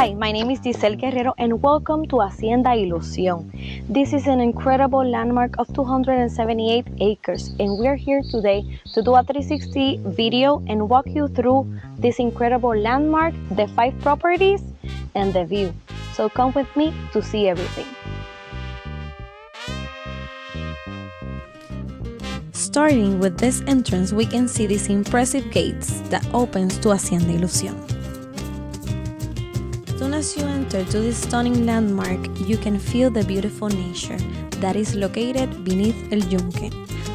Hi, my name is Giselle Guerrero and welcome to Hacienda Ilusión. This is an incredible landmark of 278 acres and we're here today to do a 360 video and walk you through this incredible landmark, the 5 properties, and the view. So come with me to see everything. Starting with this entrance, we can see these impressive gates that opens to Hacienda Ilusión. As soon as you enter to this stunning landmark, you can feel the beautiful nature that is located beneath El Yunque.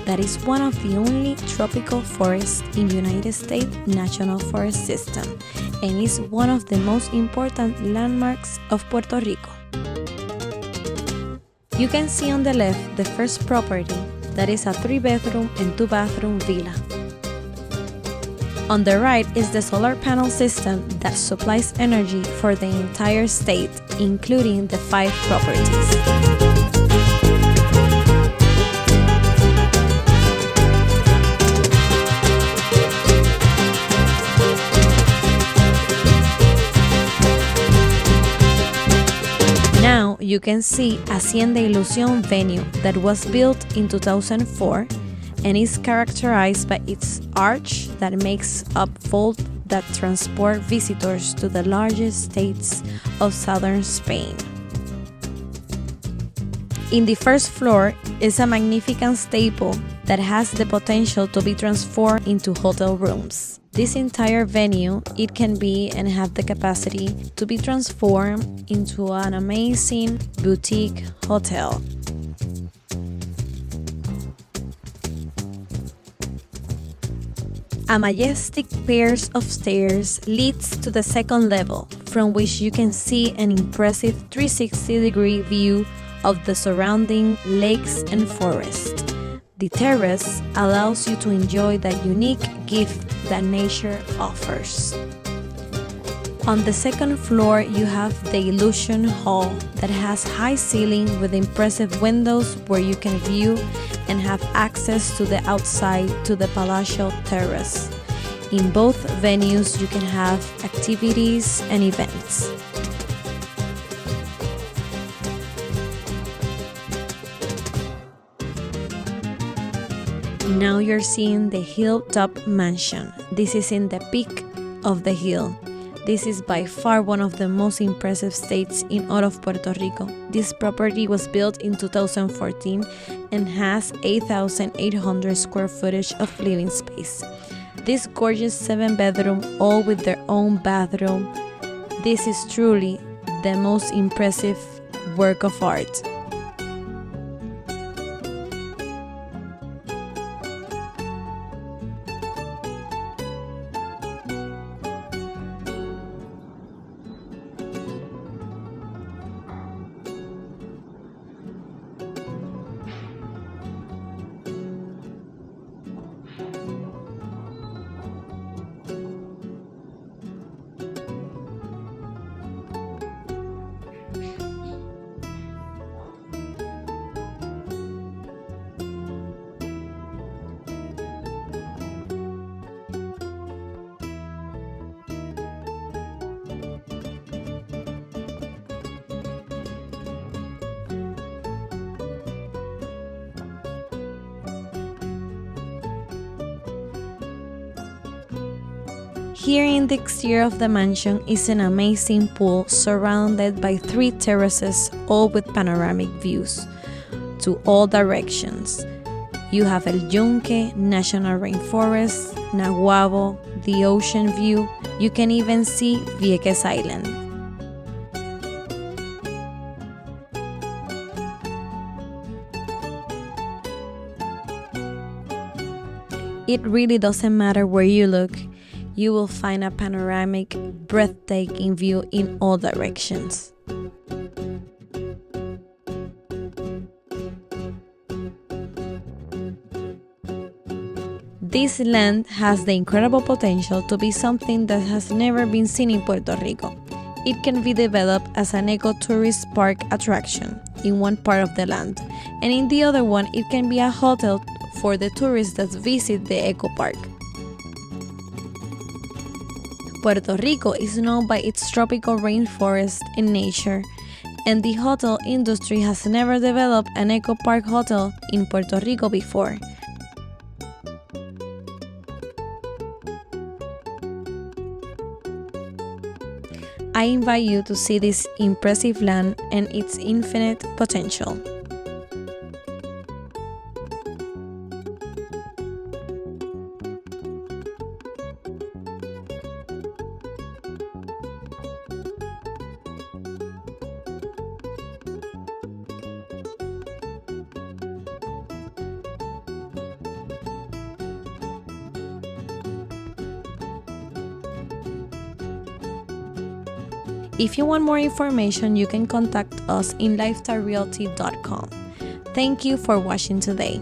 That is one of the only tropical forests in United States National Forest System and is one of the most important landmarks of Puerto Rico. You can see on the left the first property that is a 3-bedroom and 2-bathroom villa. On the right is the solar panel system that supplies energy for the entire state, including the 5 properties. Now you can see Hacienda Ilusión venue that was built in 2004 and is characterized by its arch that makes up vault that transport visitors to the largest states of southern Spain. In the first floor is a magnificent stable that has the potential to be transformed into hotel rooms. This entire venue, it can be and have the capacity to be transformed into an amazing boutique hotel. A majestic pairs of stairs leads to the second level, from which you can see an impressive 360-degree view of the surrounding lakes and forest. The terrace allows you to enjoy the unique gift that nature offers. On the second floor, you have the Ilusión Hall that has high ceiling with impressive windows where you can view and have access to the outside to the palatial terrace. In both venues, you can have activities and events. Now you're seeing the Hilltop Mansion. This is in the peak of the hill. This is by far one of the most impressive estates in all of Puerto Rico. This property was built in 2014 and has 8,800 square footage of living space. This gorgeous 7-bedroom, all with their own bathroom. This is truly the most impressive work of art. Here in the exterior of the mansion is an amazing pool surrounded by 3 terraces, all with panoramic views to all directions. You have El Yunque, National Rainforest, Nahuabo, the ocean view. You can even see Vieques Island. It really doesn't matter where you look. You will find a panoramic, breathtaking view in all directions. This land has the incredible potential to be something that has never been seen in Puerto Rico. It can be developed as an eco-tourist park attraction in one part of the land, and in the other one it can be a hotel for the tourists that visit the eco park. Puerto Rico is known by its tropical rainforest and nature, and the hotel industry has never developed an eco park hotel in Puerto Rico before. I invite you to see this impressive land and its infinite potential. If you want more information, you can contact us in lifestylerealty.com. Thank you for watching today.